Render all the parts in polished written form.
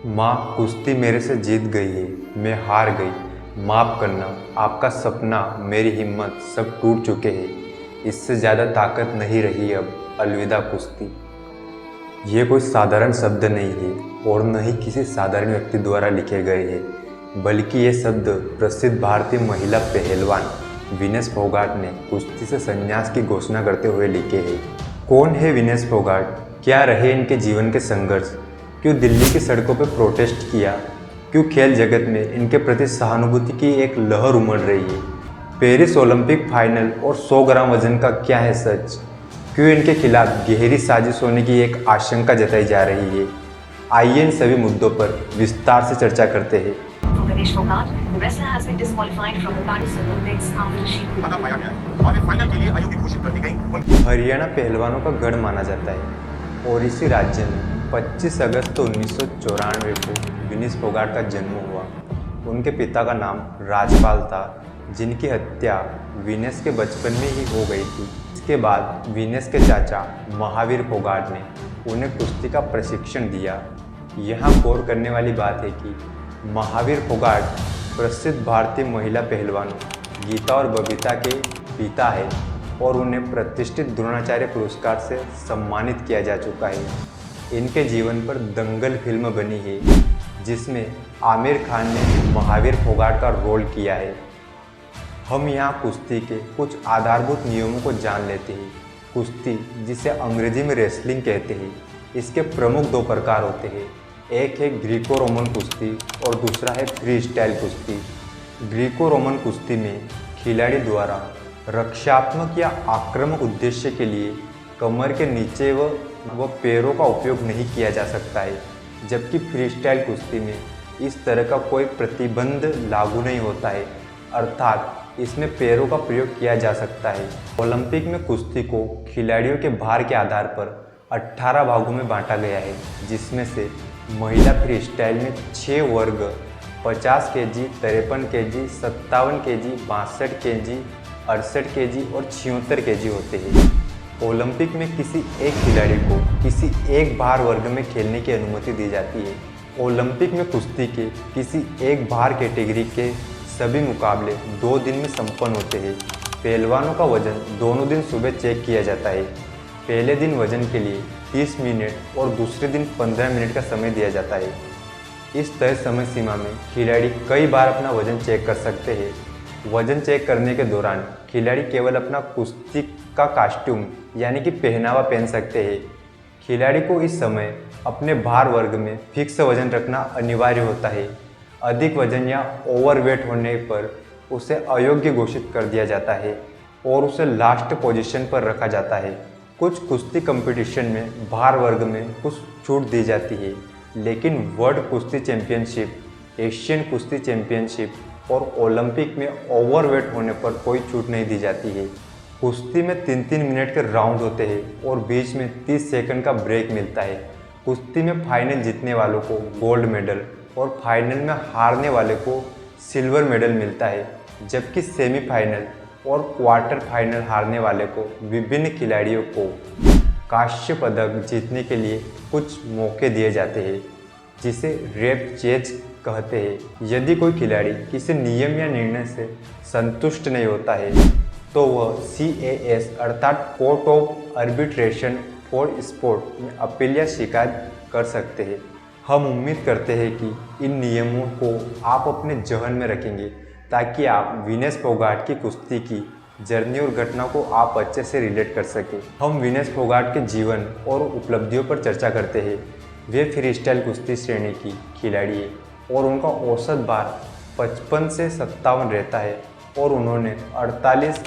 माँ कुश्ती मेरे से जीत गई है, मैं हार गई। माफ़ करना, आपका सपना, मेरी हिम्मत सब टूट चुके हैं। इससे ज़्यादा ताकत नहीं रही अब, अलविदा कुश्ती। ये कोई साधारण शब्द नहीं है और न ही किसी साधारण व्यक्ति द्वारा लिखे गए हैं, बल्कि ये शब्द प्रसिद्ध भारतीय महिला पहलवान विनेश फोगाट ने कुश्ती से संन्यास की घोषणा करते हुए लिखे हैं। कौन है विनेश फोगाट? क्या रहे इनके जीवन के संघर्ष? क्यों दिल्ली की सड़कों पर प्रोटेस्ट किया? क्यों खेल जगत में इनके प्रति सहानुभूति की एक लहर उमड़ रही है? पेरिस ओलंपिक फाइनल और 100 ग्राम वजन का क्या है सच? क्यों इनके खिलाफ गहरी साजिश होने की एक आशंका जताई जा रही है? आइए इन सभी मुद्दों पर विस्तार से चर्चा करते हैं। Ganesh Fogart, the wrestler has been disqualified from the Paris Olympics after she बना पाया गया है और फाइनल के लिए आयोग की घोषित कर दी गई। हरियाणा पहलवानों का गढ़ माना जाता है और इसी राज्य में 25 अगस्त 1994 को विनेश फोगाट का जन्म हुआ। उनके पिता का नाम राजपाल था, जिनकी हत्या विनेश के बचपन में ही हो गई थी। इसके बाद विनेश के चाचा महावीर फोगाट ने उन्हें कुश्ती का प्रशिक्षण दिया। यहाँ गौर करने वाली बात है कि महावीर फोगाट प्रसिद्ध भारतीय महिला पहलवानों गीता और बबीता के पिता है और उन्हें प्रतिष्ठित द्रोणाचार्य पुरस्कार से सम्मानित किया जा चुका है। इनके जीवन पर दंगल फिल्म बनी है, जिसमें आमिर खान ने महावीर फोगाट का रोल किया है। हम यहाँ कुश्ती के कुछ आधारभूत नियमों को जान लेते हैं। कुश्ती, जिसे अंग्रेजी में रेसलिंग कहते हैं, इसके प्रमुख दो प्रकार होते हैं। एक है ग्रीको रोमन कुश्ती और दूसरा है फ्री स्टाइल कुश्ती। ग्रीको रोमन कुश्ती में खिलाड़ी द्वारा रक्षात्मक या आक्रामक उद्देश्य के लिए कमर के नीचे व पैरों का उपयोग नहीं किया जा सकता है, जबकि फ्री स्टाइल कुश्ती में इस तरह का कोई प्रतिबंध लागू नहीं होता है, अर्थात इसमें पैरों का प्रयोग किया जा सकता है। ओलंपिक में कुश्ती को खिलाड़ियों के भार के आधार पर 18 भागों में बांटा गया है, जिसमें से महिला फ्री स्टाइल में 6 वर्ग 50 KG, 53 KG, 57 KG, 62 KG, 68 KG और 76 केजी होते हैं। ओलंपिक में किसी एक खिलाड़ी को किसी एक भार वर्ग में खेलने की अनुमति दी जाती है। ओलंपिक में कुश्ती के किसी एक भार कैटेगरी के सभी मुकाबले 2 दिन में संपन्न होते हैं। पहलवानों का वजन दोनों दिन सुबह चेक किया जाता है। पहले दिन वजन के लिए 30 मिनट और दूसरे दिन 15 मिनट का समय दिया जाता है। इस तय समय सीमा में खिलाड़ी कई बार अपना वजन चेक कर सकते हैं। वजन चेक करने के दौरान खिलाड़ी केवल अपना कुश्ती का कॉस्ट्यूम यानी कि पहनावा पहन सकते हैं। खिलाड़ी को इस समय अपने भार वर्ग में फिक्स वजन रखना अनिवार्य होता है। अधिक वजन या ओवरवेट होने पर उसे अयोग्य घोषित कर दिया जाता है और उसे लास्ट पोजीशन पर रखा जाता है। कुछ कुश्ती कंपटीशन में भार वर्ग में कुछ छूट दी जाती है, लेकिन वर्ल्ड कुश्ती चैंपियनशिप, एशियन कुश्ती चैंपियनशिप और ओलंपिक में ओवरवेट होने पर कोई छूट नहीं दी जाती है। कुश्ती में 3-3 मिनट के राउंड होते हैं और बीच में 30 सेकंड का ब्रेक मिलता है। कुश्ती में फाइनल जीतने वालों को गोल्ड मेडल और फाइनल में हारने वाले को सिल्वर मेडल मिलता है, जबकि सेमीफाइनल और क्वार्टर फाइनल हारने वाले को विभिन्न खिलाड़ियों को कांस्य पदक जीतने के लिए कुछ मौके दिए जाते हैं, जिसे रेप चेज कहते हैं। यदि कोई खिलाड़ी किसी नियम या निर्णय से संतुष्ट नहीं होता है तो वह CAS अर्थात court of arbitration for sport में अपील या शिकायत कर सकते हैं। हम उम्मीद करते हैं कि इन नियमों को आप अपने जहन में रखेंगे ताकि आप विनेश फोगाट की कुश्ती की जर्नी और घटना को आप अच्छे से रिलेट कर सकें। हम विनेश फोगाट के जीवन और उपलब्धियों पर चर्चा करते हैं। वे फ्री स्टाइल कुश्ती श्रेणी की खिलाड़ी है और उनका औसत भार 55 से 57 रहता है और उन्होंने 48,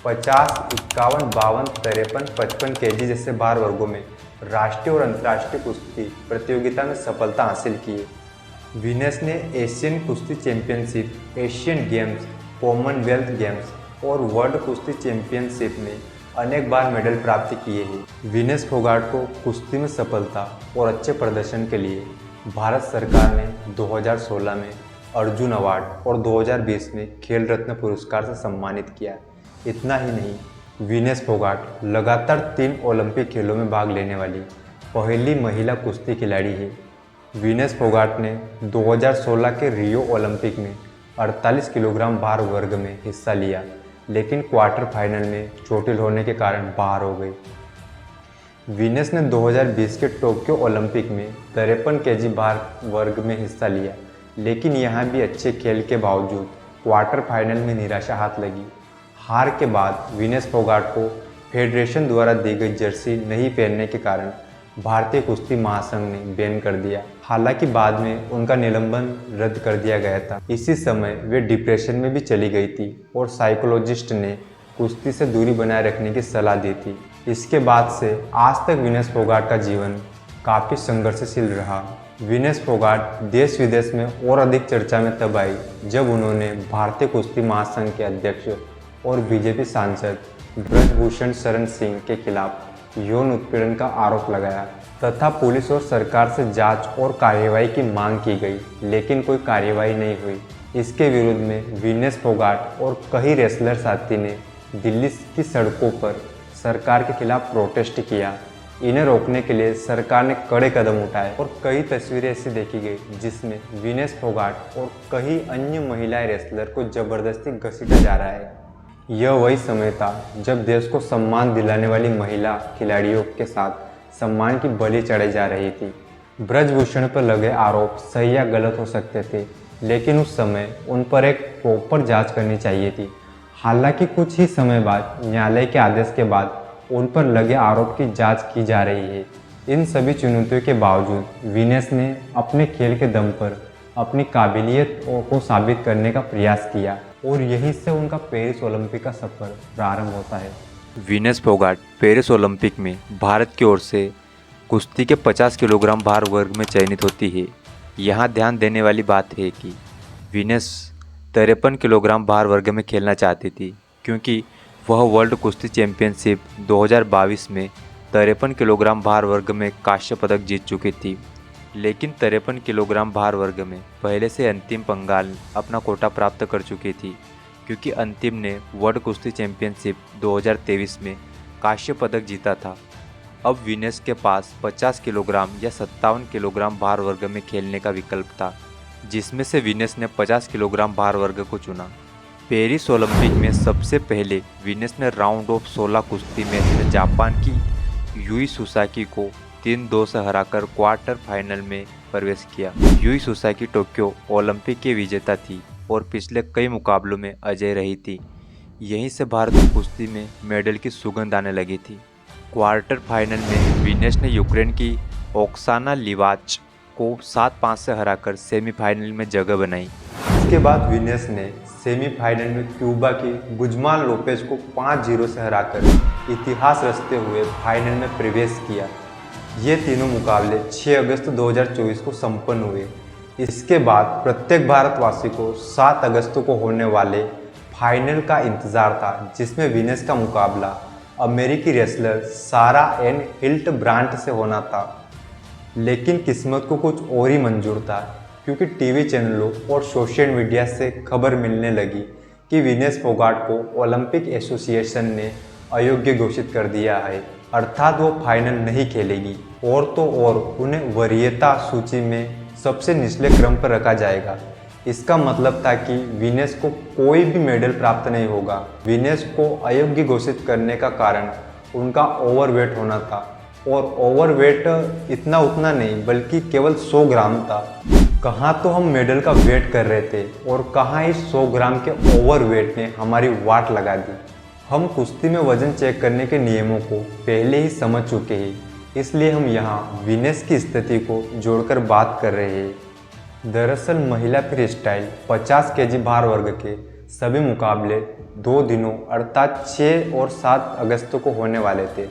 50, 51, 52, 53, 55 केजी जैसे भार वर्गों में राष्ट्रीय और अंतर्राष्ट्रीय कुश्ती प्रतियोगिता में सफलता हासिल की है। विनेश ने एशियन कुश्ती championship, Asian games, Commonwealth games और वर्ल्ड कुश्ती चैंपियनशिप में अनेक बार मेडल प्राप्त किए हैं। विनेश फोगाट को कुश्ती में सफलता और अच्छे प्रदर्शन के लिए भारत सरकार ने 2016 में अर्जुन अवार्ड और 2020 में खेल रत्न पुरस्कार से सम्मानित किया। इतना ही नहीं, विनेश फोगाट लगातार 3 ओलंपिक खेलों में भाग लेने वाली पहली महिला कुश्ती खिलाड़ी है। वीनस फोगाट ने 2016 के रियो ओलंपिक में 48 किलोग्राम भार वर्ग में हिस्सा लिया, लेकिन क्वार्टर फाइनल में चोटिल होने के कारण बाहर हो गई। वीनस ने 2020 के टोक्यो ओलंपिक में 53 केजी भार वर्ग में हिस्सा लिया, लेकिन यहाँ भी अच्छे खेल के बावजूद क्वार्टर फाइनल में निराशा हाथ लगी। हार के बाद वीनस फोगाट को फेडरेशन द्वारा दी गई जर्सी नहीं पहनने के कारण भारतीय कुश्ती महासंघ ने बैन कर दिया। हालांकि बाद में उनका निलंबन रद्द कर दिया गया था। इसी समय वे डिप्रेशन में भी चली गई थी और साइकोलॉजिस्ट ने कुश्ती से दूरी बनाए रखने की सलाह दी थी। इसके बाद से आज तक वीनस फोगाट का जीवन काफ़ी संघर्षशील रहा। वीनस फोगाट देश विदेश में और अधिक चर्चा में तब आई जब उन्होंने भारतीय कुश्ती महासंघ के अध्यक्ष और बीजेपी सांसद ब्रजभूषण शरण सिंह के खिलाफ यौन उत्पीड़न का आरोप लगाया तथा पुलिस और सरकार से जांच और कार्यवाही की मांग की गई, लेकिन कोई कार्यवाही नहीं हुई। इसके विरोध में वीनस फोगाट और कई रेसलर साथी ने दिल्ली की सड़कों पर सरकार के खिलाफ प्रोटेस्ट किया। इन्हें रोकने के लिए सरकार ने कड़े कदम उठाए और कई तस्वीरें ऐसी देखी गई जिसमें वीनस फोगाट और कई अन्य महिला रेसलर को जबरदस्ती घसीटा जा रहा है। यह वही समय था जब देश को सम्मान दिलाने वाली महिला खिलाड़ियों के साथ सम्मान की बलि चढ़ाई जा रही थी। ब्रजभूषण पर लगे आरोप सही या गलत हो सकते थे, लेकिन उस समय उन पर एक प्रॉपर जांच करनी चाहिए थी। हालांकि कुछ ही समय बाद न्यायालय के आदेश के बाद उन पर लगे आरोप की जांच की जा रही है। इन सभी चुनौतियों के बावजूद वीनस ने अपने खेल के दम पर अपनी काबिलियत को साबित करने का प्रयास किया और यहीं से उनका पेरिस ओलंपिक का सफर प्रारंभ होता है। वीनस फोगाट पेरिस ओलंपिक में भारत की ओर से कुश्ती के 50 किलोग्राम भार वर्ग में चयनित होती है। यहाँ ध्यान देने वाली बात है कि वीनस 53 किलोग्राम भार वर्ग में खेलना चाहती थी, क्योंकि वह वर्ल्ड कुश्ती चैंपियनशिप 2022 में 53 किलोग्राम भार वर्ग में कांस्य पदक जीत चुकी थी। लेकिन 53 किलोग्राम भार वर्ग में पहले से अंतिम पंगाल अपना कोटा प्राप्त कर चुकी थी, क्योंकि अंतिम ने वर्ल्ड कुश्ती चैंपियनशिप 2023 में कांस्य पदक जीता था। अब वीनस के पास 50 किलोग्राम या 57 किलोग्राम भार वर्ग में खेलने का विकल्प था, जिसमें से वीनस ने 50 किलोग्राम भार वर्ग को चुना। पेरिस ओलंपिक में सबसे पहले वीनस ने राउंड ऑफ 16 कुश्ती मैच में जापान की यूई सुसाकी को 3-2 से हराकर क्वार्टर फाइनल में प्रवेश किया। यूई सुसाकी टोक्यो ओलंपिक की विजेता थी और पिछले कई मुकाबलों में अजय रही थी। यहीं से भारत को कुश्ती में मेडल की सुगंध आने लगी थी। क्वार्टर फाइनल में वीनस ने यूक्रेन की ओक्साना लिवाच को 7-5 से हराकर सेमीफाइनल में जगह बनाई। इसके बाद वीनस ने सेमीफाइनल में क्यूबा की गुजमान लोपेज को 5-0 से हराकर इतिहास रचते हुए फाइनल में प्रवेश किया। ये तीनों मुकाबले 6 अगस्त 2024 को संपन्न हुए। इसके बाद प्रत्येक भारतवासी को 7 अगस्त को होने वाले फाइनल का इंतजार था, जिसमें वीनस का मुकाबला अमेरिकी रेसलर सारा एन हिल्टब्रांट से होना था। लेकिन किस्मत को कुछ और ही मंजूर था, क्योंकि टीवी चैनलों और सोशल मीडिया से खबर मिलने लगी कि वीनस फोगाट को ओलंपिक एसोसिएशन ने अयोग्य घोषित कर दिया है, अर्थात वो फाइनल नहीं खेलेगी और तो और उन्हें वरीयता सूची में सबसे निचले क्रम पर रखा जाएगा। इसका मतलब था कि वीनस को कोई भी मेडल प्राप्त नहीं होगा। वीनस को अयोग्य घोषित करने का कारण उनका ओवरवेट होना था, और ओवरवेट इतना उतना नहीं बल्कि केवल 100 ग्राम था। कहाँ तो हम मेडल का वेट कर रहे थे और कहाँ इस 100 ग्राम के ओवरवेट ने हमारी वाट लगा दी। हम कुश्ती में वजन चेक करने के नियमों को पहले ही समझ चुके हैं, इसलिए हम यहाँ वीनस की स्थिति को जोड़कर बात कर रहे हैं। दरअसल महिला फ्री स्टाइल 50 केजी भार वर्ग के सभी मुकाबले 2 दिनों अर्थात 6 और 7 अगस्त को होने वाले थे,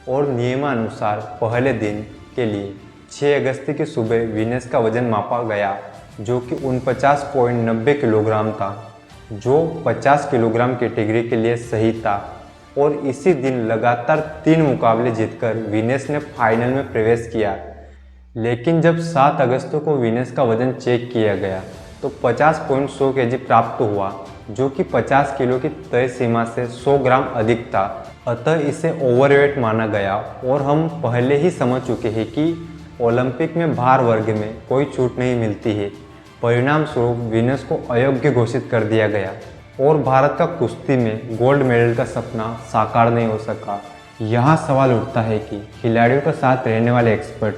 और नियमानुसार पहले दिन के लिए 6 अगस्त की सुबह वीनस का वजन मापा गया, जो कि 49.90 किलोग्राम था, जो 50 किलोग्राम कैटेगरी के लिए सही था। और इसी दिन लगातार 3 मुकाबले जीतकर वीनस ने फाइनल में प्रवेश किया। लेकिन जब 7 अगस्त को वीनस का वजन चेक किया गया तो 50.100 केजी प्राप्त हुआ, जो कि 50 किलो की तय सीमा से 100 ग्राम अधिक था। अतः इसे ओवरवेट माना गया, और हम पहले ही समझ चुके हैं कि ओलंपिक में भार वर्ग में कोई छूट नहीं मिलती है। परिणाम स्वरूप विनेस को अयोग्य घोषित कर दिया गया और भारत का कुश्ती में गोल्ड मेडल का सपना साकार नहीं हो सका। यहाँ सवाल उठता है कि खिलाड़ियों के साथ रहने वाले एक्सपर्ट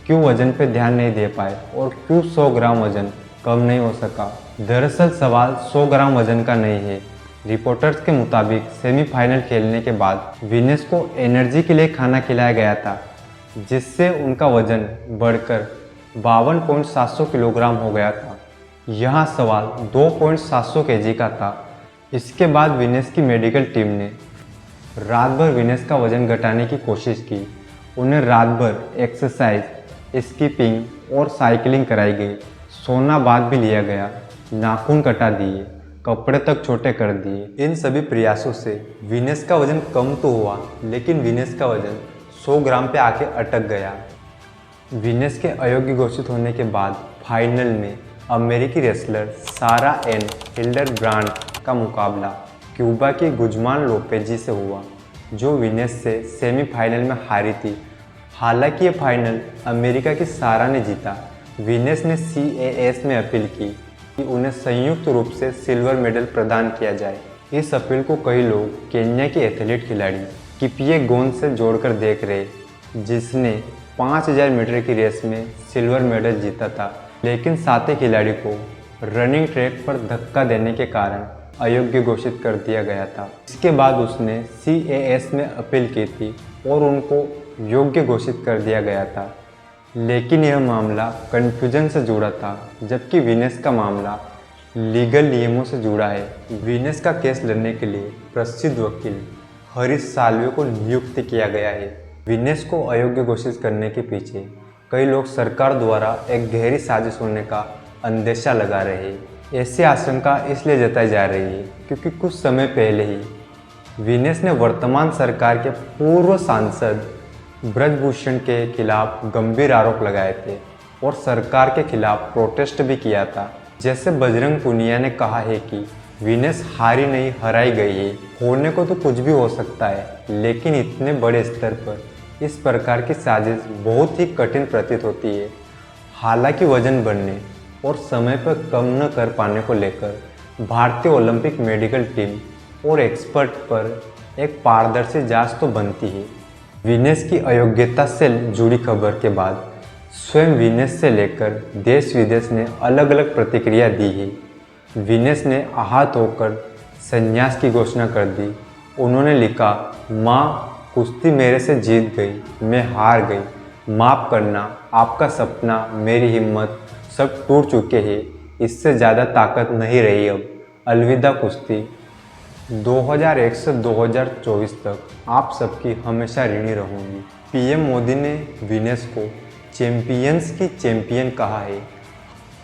क्यों वजन पर ध्यान नहीं दे पाए और क्यों 100 ग्राम वजन कम नहीं हो सका। दरअसल सवाल 100 ग्राम वजन का नहीं है। रिपोर्टर्स के मुताबिक सेमीफाइनल खेलने के बाद विनेस को एनर्जी के लिए खाना खिलाया गया था, जिससे उनका वजन बढ़कर 52.700 किलोग्राम हो गया था। यहाँ सवाल 2.700 केजी का था। इसके बाद विनेस की मेडिकल टीम ने रात भर विनेस का वजन घटाने की कोशिश की। उन्हें रात भर एक्सरसाइज, स्कीपिंग और साइकिलिंग कराई गई। सोना बाद भी लिया गया, नाखून कटा दिए, कपड़े तक छोटे कर दिए। इन सभी प्रयासों से विनेस का वजन कम तो हुआ, लेकिन विनेस का वजन 100 ग्राम पे आके अटक गया। विनेस के अयोग्य घोषित होने के बाद फाइनल में अमेरिकी रेसलर सारा एन हिल्डरब्रांड का मुकाबला क्यूबा की गुजमान लोपेजी से हुआ, जो विनेस से सेमीफाइनल में हारी थी। हालांकि ये फाइनल अमेरिका की सारा ने जीता। विनेस ने CAS में अपील की कि उन्हें संयुक्त रूप से सिल्वर मेडल प्रदान किया जाए। इस अपील को कई लोग केन्या की एथलीट खिलाड़ी किपिएगोन से जोड़कर देख रहे, जिसने 5000 मीटर की रेस में सिल्वर मेडल जीता था, लेकिन साथी खिलाड़ी को रनिंग ट्रैक पर धक्का देने के कारण अयोग्य घोषित कर दिया गया था। इसके बाद उसने CAS में अपील की थी और उनको योग्य घोषित कर दिया गया था, लेकिन यह मामला कन्फ्यूजन से जुड़ा था, जबकि विनेस का मामला लीगल नियमों से जुड़ा है। विनेस का केस लड़ने के लिए प्रसिद्ध वकील हरीश साल्वे को नियुक्त किया गया है। विनेस को अयोग्य घोषित करने के पीछे कई लोग सरकार द्वारा एक गहरी साजिश होने का अंदेशा लगा रहे हैं। ऐसी आशंका इसलिए जताई जा रही है क्योंकि कुछ समय पहले ही विनेस ने वर्तमान सरकार के पूर्व सांसद ब्रजभूषण के खिलाफ गंभीर आरोप लगाए थे और सरकार के खिलाफ प्रोटेस्ट भी किया था। जैसे बजरंग पुनिया ने कहा है कि विनेस हारी नहीं, हराई गई है। होने को तो कुछ भी हो सकता है, लेकिन इतने बड़े स्तर पर इस प्रकार की साजिश बहुत ही कठिन प्रतीत होती है। हालांकि वजन बढ़ने और समय पर कम न कर पाने को लेकर भारतीय ओलंपिक मेडिकल टीम और एक्सपर्ट पर एक पारदर्शी जांच तो बनती है। विनेस की अयोग्यता से जुड़ी खबर के बाद स्वयं विनेस से लेकर देश विदेश ने अलग अलग प्रतिक्रिया दी है। विनेस ने आहत होकर संन्यास की घोषणा कर दी। उन्होंने लिखा, माँ कुश्ती मेरे से जीत गई, मैं हार गई, माफ़ करना, आपका सपना, मेरी हिम्मत सब टूट चुके हैं, इससे ज़्यादा ताकत नहीं रही अब, अलविदा कुश्ती। 2001 से 2024 तक आप सबकी हमेशा ऋणी रहूँगी। PM मोदी ने विनेस को चैंपियंस की चैंपियन कहा है।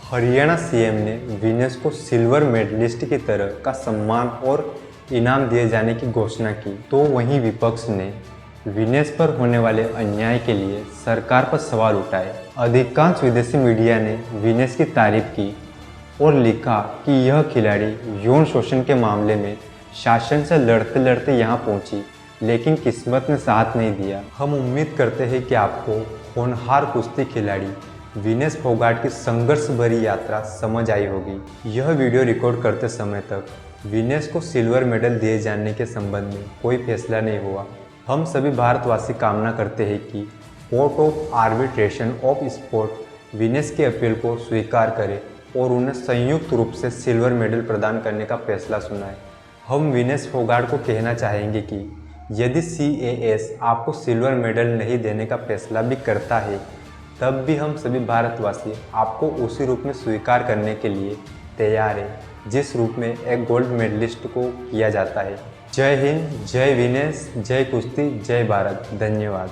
हरियाणा CM ने विनेस को सिल्वर मेडलिस्ट की तरह का सम्मान और इनाम दिए जाने की घोषणा की, तो वहीं विपक्ष ने विनेस पर होने वाले अन्याय के लिए सरकार पर सवाल उठाए। अधिकांश विदेशी मीडिया ने विनेस की तारीफ की और लिखा कि यह खिलाड़ी यौन शोषण के मामले में शासन से लड़ते लड़ते यहाँ पहुँची, लेकिन किस्मत ने साथ नहीं दिया। हम उम्मीद करते हैं कि आपको होनहार कुश्ती खिलाड़ी विनेस फोगाट की संघर्ष भरी यात्रा समझ आई होगी। यह वीडियो रिकॉर्ड करते समय तक विनेस को सिल्वर मेडल दिए जाने के संबंध में कोई फैसला नहीं हुआ। हम सभी भारतवासी कामना करते हैं कि court of arbitration of sport Vinesh की अपील को स्वीकार करे और उन्हें संयुक्त रूप से सिल्वर मेडल प्रदान करने का फैसला सुनाए। हम विनेस फोगाट को कहना चाहेंगे कि यदि CAS आपको सिल्वर मेडल नहीं देने का फैसला भी करता है, तब भी हम सभी भारतवासी आपको उसी रूप में स्वीकार करने के लिए तैयार हैं जिस रूप में एक गोल्ड मेडलिस्ट को किया जाता है। जय हिंद, जय विनेस, जय कुश्ती, जय भारत। धन्यवाद।